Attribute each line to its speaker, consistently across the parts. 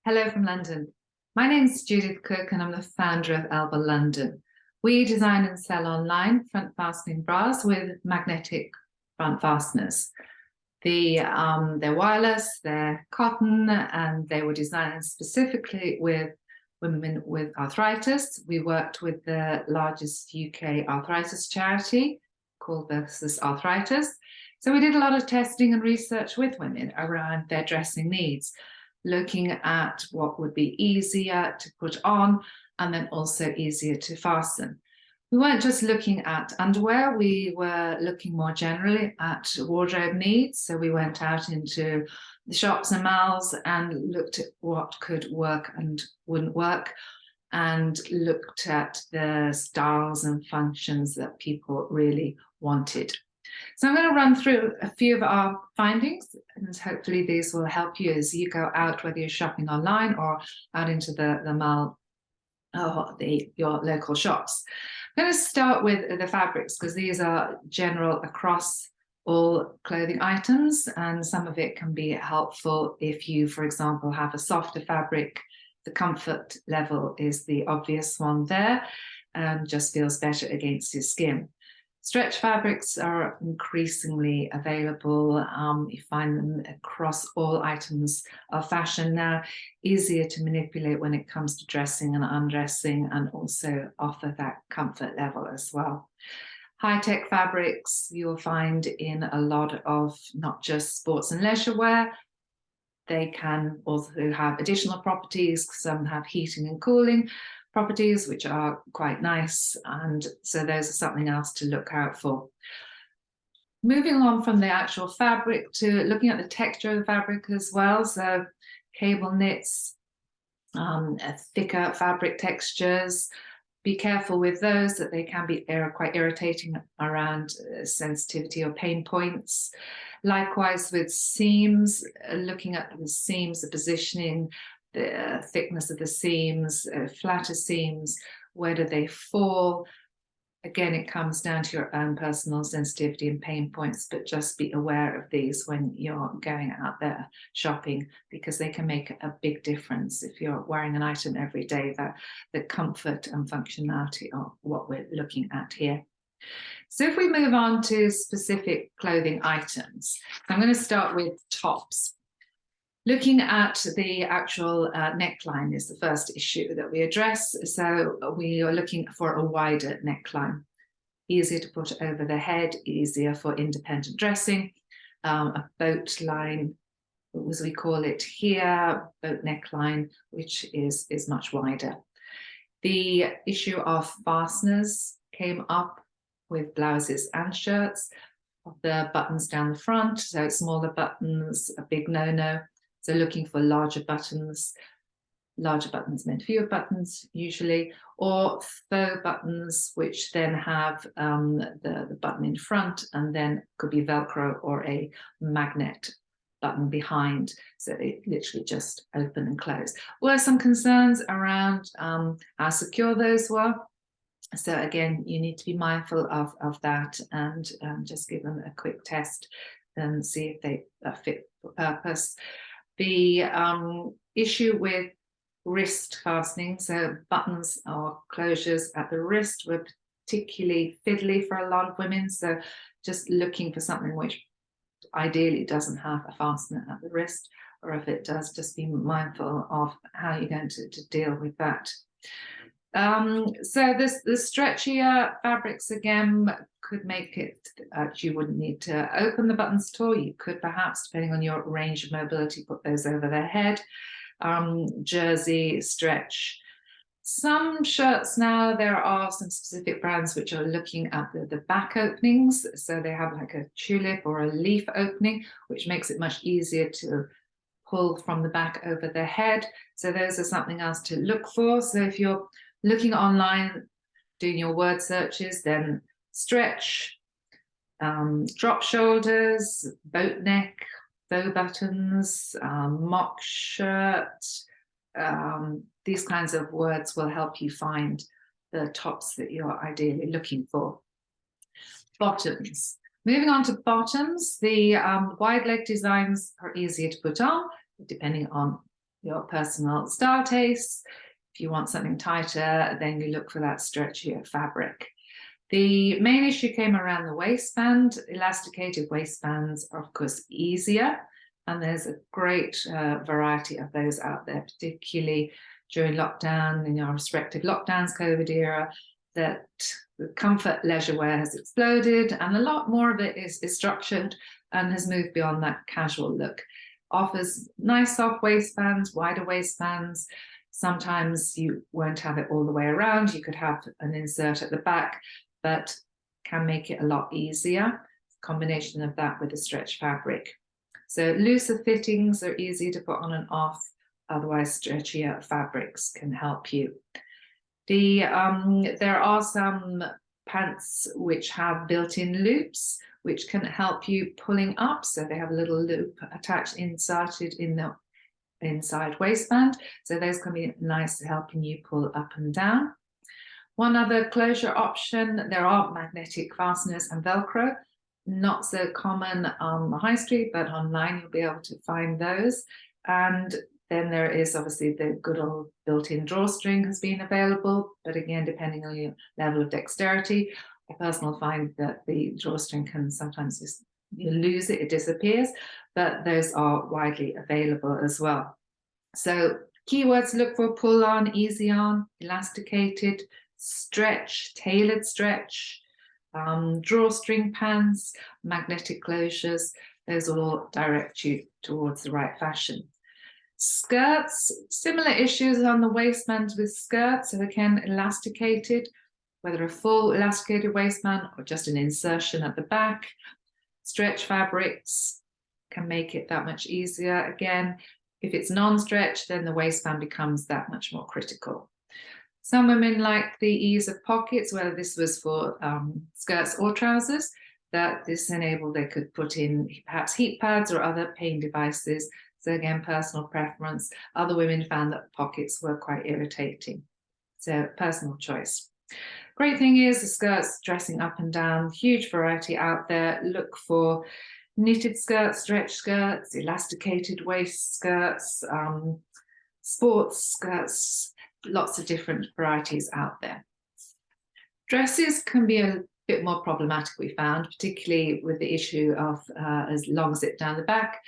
Speaker 1: Hello from London. My name's Judith Cook and I'm the founder of Elba London. We design and sell online front fastening bras with magnetic front fasteners. They're wireless, they're cotton, and they were designed specifically with women with arthritis. We worked with the largest UK arthritis charity called Versus Arthritis. So we did a lot of testing and research with women around their dressing needs, looking at what would be easier to put on and then also easier to fasten. We weren't just looking at underwear, we were looking more generally at wardrobe needs. So we went out into the shops and malls and looked at what could work and wouldn't work, and looked at the styles and functions that people really wanted. So I'm going to run through a few of our findings, and hopefully these will help you as you go out, whether you're shopping online or out into the mall or your local shops. I'm going to start with the fabrics because these are general across all clothing items, and some of it can be helpful if you, for example, have a softer fabric. The comfort level is the obvious one there and just feels better against your skin. Stretch fabrics are increasingly available. You find them across all items of fashion now, easier to manipulate when it comes to dressing and undressing, and also offer that comfort level as well. High-tech fabrics you'll find in a lot of not just sports and leisure wear. They can also have additional properties. Some have heating and cooling properties, which are quite nice, and so those are something else to look out for. Moving on from the actual fabric to looking at the texture of the fabric as well. So cable knits, thicker fabric textures. Be careful with those, that they can be quite irritating around sensitivity or pain points. Likewise with seams, looking at the seams, the positioning, the thickness of the seams, flatter seams, where do they fall? Again, it comes down to your own personal sensitivity and pain points, but just be aware of these when you're going out there shopping, because they can make a big difference if you're wearing an item every day. That the comfort and functionality are what we're looking at here. So if we move on to specific clothing items, I'm going to start with tops. Looking at the actual neckline is the first issue that we address. So we are looking for a wider neckline, easier to put over the head, easier for independent dressing, a boat line, as we call it here, boat neckline, which is much wider. The issue of fasteners came up with blouses and shirts, the buttons down the front, so smaller buttons, a big no-no. So looking for larger buttons meant fewer buttons usually, or faux buttons, which then have the button in front and then could be Velcro or a magnet button behind. So it literally just open and close. Were some concerns around how secure those were. So again, you need to be mindful of that and just give them a quick test and see if they fit for purpose. The issue with wrist fastening, so buttons or closures at the wrist, were particularly fiddly for a lot of women. So just looking for something which ideally doesn't have a fastener at the wrist, or if it does, just be mindful of how you're going to deal with that. So the stretchier fabrics again could make it you wouldn't need to open the buttons at all. You could perhaps, depending on your range of mobility, put those over their head. Jersey, stretch. Some shirts now, there are some specific brands which are looking at the back openings. So they have like a tulip or a leaf opening, which makes it much easier to pull from the back over the head. So those are something else to look for. So if you're looking online, doing your word searches, then stretch, drop shoulders, boat neck, bow buttons, mock shirt. These kinds of words will help you find the tops that you're ideally looking for. Bottoms. Moving on to bottoms, the wide leg designs are easier to put on, depending on your personal style tastes. If you want something tighter, then you look for that stretchier fabric. The main issue came around the waistband. Elasticated waistbands are, of course, easier, and there's a great variety of those out there, particularly during lockdown, in our respective lockdowns, COVID era, that the comfort leisure wear has exploded, and a lot more of it is structured and has moved beyond that casual look. Offers nice soft waistbands, wider waistbands. Sometimes you won't have it all the way around. You could have an insert at the back, but can make it a lot easier. Combination of that with the stretch fabric. So looser fittings are easy to put on and off. Otherwise, stretchier fabrics can help you. There are some pants which have built-in loops, which can help you pulling up. So they have a little loop attached, inserted in the inside waistband. So those can be nice, helping you pull up and down. One other closure option, there are magnetic fasteners and Velcro. Not so common on the high street, but online you'll be able to find those. And then there is obviously the good old built-in drawstring has been available, but again, depending on your level of dexterity, I personally find that the drawstring can sometimes just, you lose it, it disappears, but those are widely available as well. So keywords to look for: pull on, easy on, elasticated, stretch, tailored stretch, drawstring pants, magnetic closures. Those will all direct you towards the right fashion. Skirts, similar issues on the waistbands with skirts. So again, elasticated, whether a full elasticated waistband or just an insertion at the back. Stretch fabrics can make it that much easier. Again, if it's non-stretch, then the waistband becomes that much more critical. Some women like the ease of pockets, whether this was for skirts or trousers, that this enabled they could put in perhaps heat pads or other pain devices. So again, personal preference. Other women found that pockets were quite irritating. So personal choice. Great thing is the skirts dressing up and down, huge variety out there. Look for knitted skirts, stretch skirts, elasticated waist skirts, sports skirts, lots of different varieties out there. Dresses can be a bit more problematic, we found, particularly with the issue of as long zip down the back.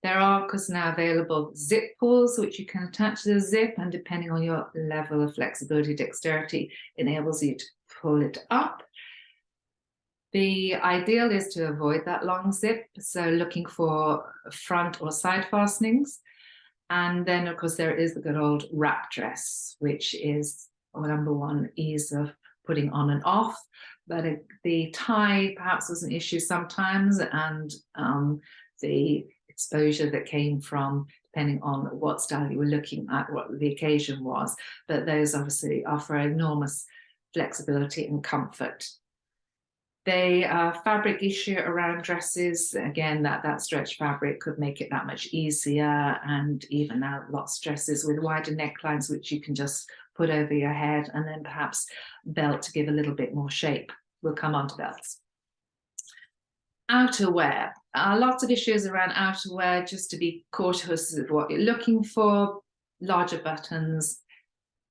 Speaker 1: There are, of course, now available zip pulls, which you can attach to the zip, and depending on your level of flexibility, dexterity, enables you to pull it up. The ideal is to avoid that long zip, so looking for front or side fastenings. And then, of course, there is the good old wrap dress, which is number one, ease of putting on and off. But the tie perhaps was an issue sometimes, and the exposure that came from, depending on what style you were looking at, what the occasion was. But those obviously offer enormous flexibility and comfort. The fabric issue around dresses, again, that stretch fabric could make it that much easier, and even now lots of dresses with wider necklines, which you can just put over your head, and then perhaps belt to give a little bit more shape. We'll come on to belts. Outerwear, lots of issues around outerwear, just to be cautious of what you're looking for. Larger buttons,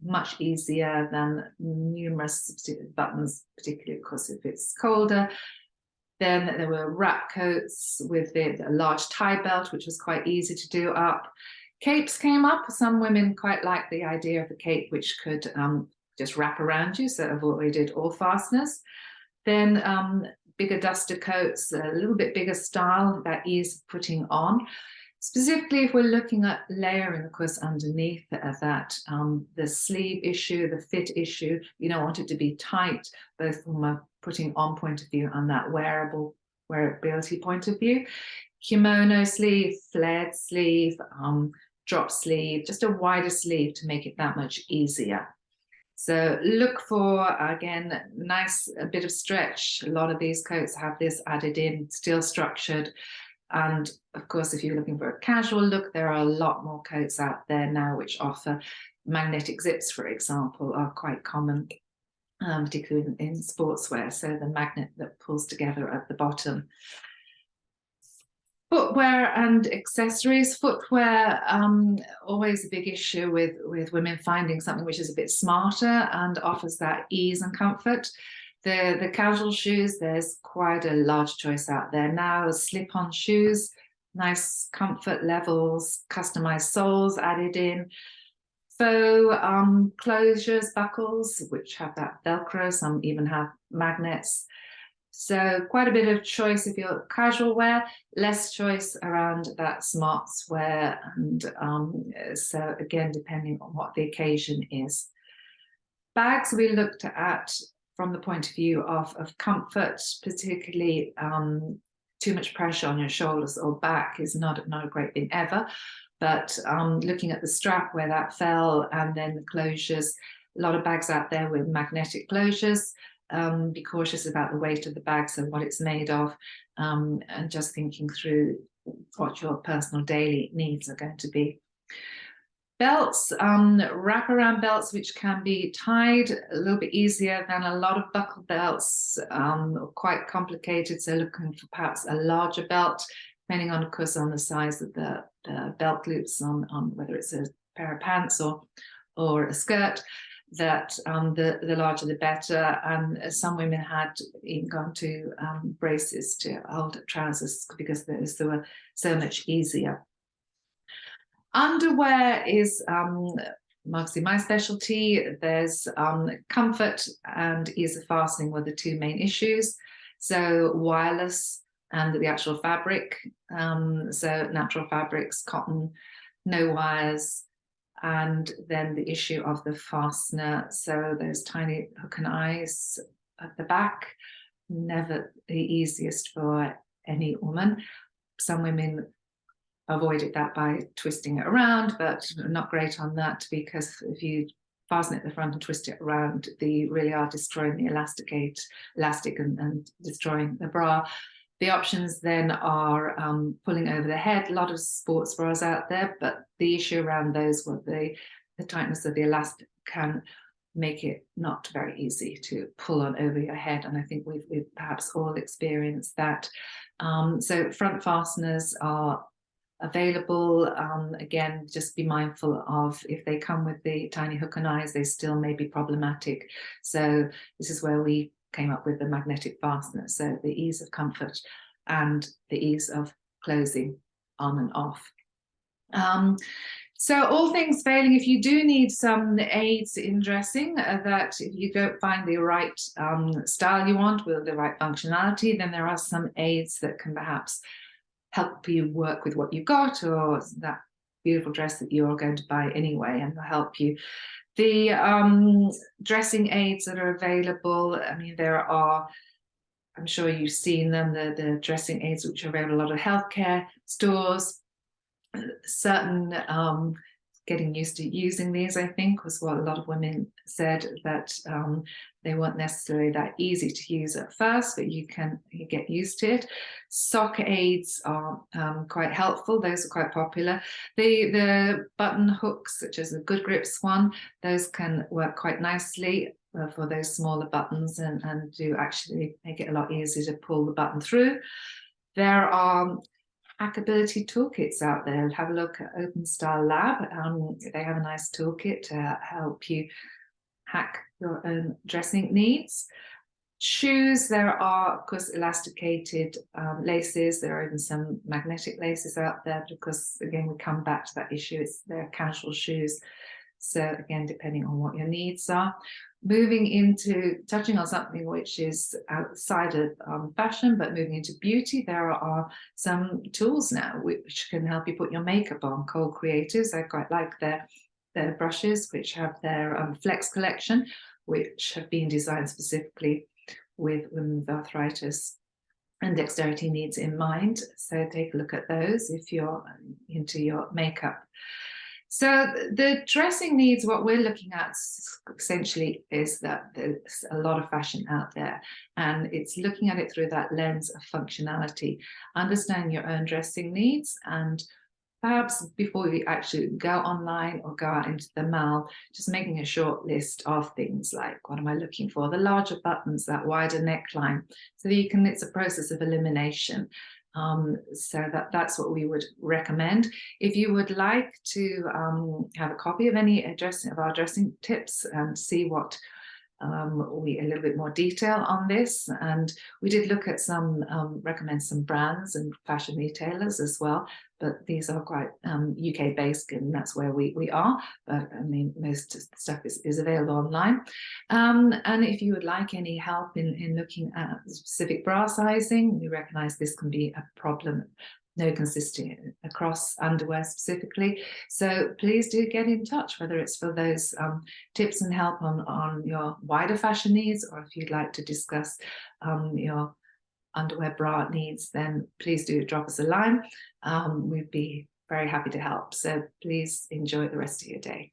Speaker 1: much easier than numerous buttons, particularly of course if it's colder. Then there were wrap coats with a large tie belt, which was quite easy to do up. Capes came up. Some women quite liked the idea of the cape, which could just wrap around you, so avoided all fasteners. Then bigger duster coats, a little bit bigger style, that ease of putting on. Specifically, if we're looking at layering, of course, underneath that, the sleeve issue, the fit issue, you don't want it to be tight, both from a putting on point of view and that wearability point of view. Kimono sleeve, flared sleeve, drop sleeve, just a wider sleeve to make it that much easier. So look for, again, a bit of stretch. A lot of these coats have this added in, still structured. And of course, if you're looking for a casual look, there are a lot more coats out there now which offer magnetic zips, for example, are quite common, particularly in sportswear. So the magnet that pulls together at the bottom. Footwear and accessories. Footwear, always a big issue with women finding something which is a bit smarter and offers that ease and comfort. The casual shoes, there's quite a large choice out there now. Slip-on shoes, nice comfort levels, customized soles added in. Faux closures, buckles, which have that Velcro, some even have magnets. So quite a bit of choice if you're casual wear, less choice around that smarts wear. And so again, depending on what the occasion is. Bags we looked at from the point of view of comfort, particularly too much pressure on your shoulders or back is not a great thing ever. But looking at the strap where that fell and then the closures, a lot of bags out there with magnetic closures. Be cautious about the weight of the bags and what it's made of, and just thinking through what your personal daily needs are going to be. Belts, wraparound belts, which can be tied a little bit easier than a lot of buckle belts, quite complicated. So looking for perhaps a larger belt, depending on, of course, on the size of the belt loops on whether it's a pair of pants or a skirt. That the larger the better, and some women had even gone to braces to hold trousers because those were so much easier. Underwear is mostly my specialty. There's comfort and ease of fastening were the two main issues. So wireless and the actual fabric. So natural fabrics, cotton, no wires. And then the issue of the fastener. So those tiny hook and eyes at the back, never the easiest for any woman. Some women avoided that by twisting it around, but not great on that, because if you fasten it at the front and twist it around, they really are destroying the elastic and destroying the bra. The options then are pulling over the head. A lot of sports bras out there, but the issue around those were the tightness of the elastic can make it not very easy to pull on over your head. And I think we've perhaps all experienced that. So front fasteners are available. Again, just be mindful of if they come with the tiny hook and eyes, they still may be problematic. So this is where we came up with the magnetic fastener, so the ease of comfort and the ease of closing on and off. So all things failing, if you do need some aids in dressing, that if you don't find the right style you want with the right functionality, then there are some aids that can perhaps help you work with what you've got, or that beautiful dress that you're going to buy anyway, and will help you. The dressing aids that are available, I mean, there are, I'm sure you've seen them, the dressing aids which are available in a lot of healthcare stores. Certain getting used to using these, I think, was what a lot of women said, that they weren't necessarily that easy to use at first, but you get used to it. Sock aids are quite helpful. Those are quite popular. The button hooks, such as the Good Grips one, those can work quite nicely for those smaller buttons and do actually make it a lot easier to pull the button through. There are hackability toolkits out there. Have a look at Open Style Lab. They have a nice toolkit to help you hack your own dressing needs. Shoes, there are, of course, elasticated laces. There are even some magnetic laces out there, because, again, we come back to that issue. They're casual shoes. So, again, depending on what your needs are. Moving into touching on something which is outside of fashion, but moving into beauty, there are some tools now which can help you put your makeup on. Cold Creatives, I quite like their brushes, which have their Flex collection, which have been designed specifically with women with arthritis and dexterity needs in mind. So take a look at those if you're into your makeup. So the dressing needs, what we're looking at essentially is that there's a lot of fashion out there, and it's looking at it through that lens of functionality, understanding your own dressing needs, and perhaps before you actually go online or go out into the mall, just making a short list of things like, what am I looking for? The larger buttons, that wider neckline, so that it's a process of elimination. So that's what we would recommend. If you would like to have a copy of any of our dressing tips and see what a little bit more detail on this, and we did look at recommend some brands and fashion retailers as well, but these are quite UK based, and that's where we are. But I mean, most stuff is available online. And if you would like any help in looking at specific bra sizing, we recognize this can be a problem. No consistency across underwear specifically. So please do get in touch, whether it's for those tips and help on your wider fashion needs, or if you'd like to discuss your underwear bra needs, then please do drop us a line. We'd be very happy to help. So please enjoy the rest of your day.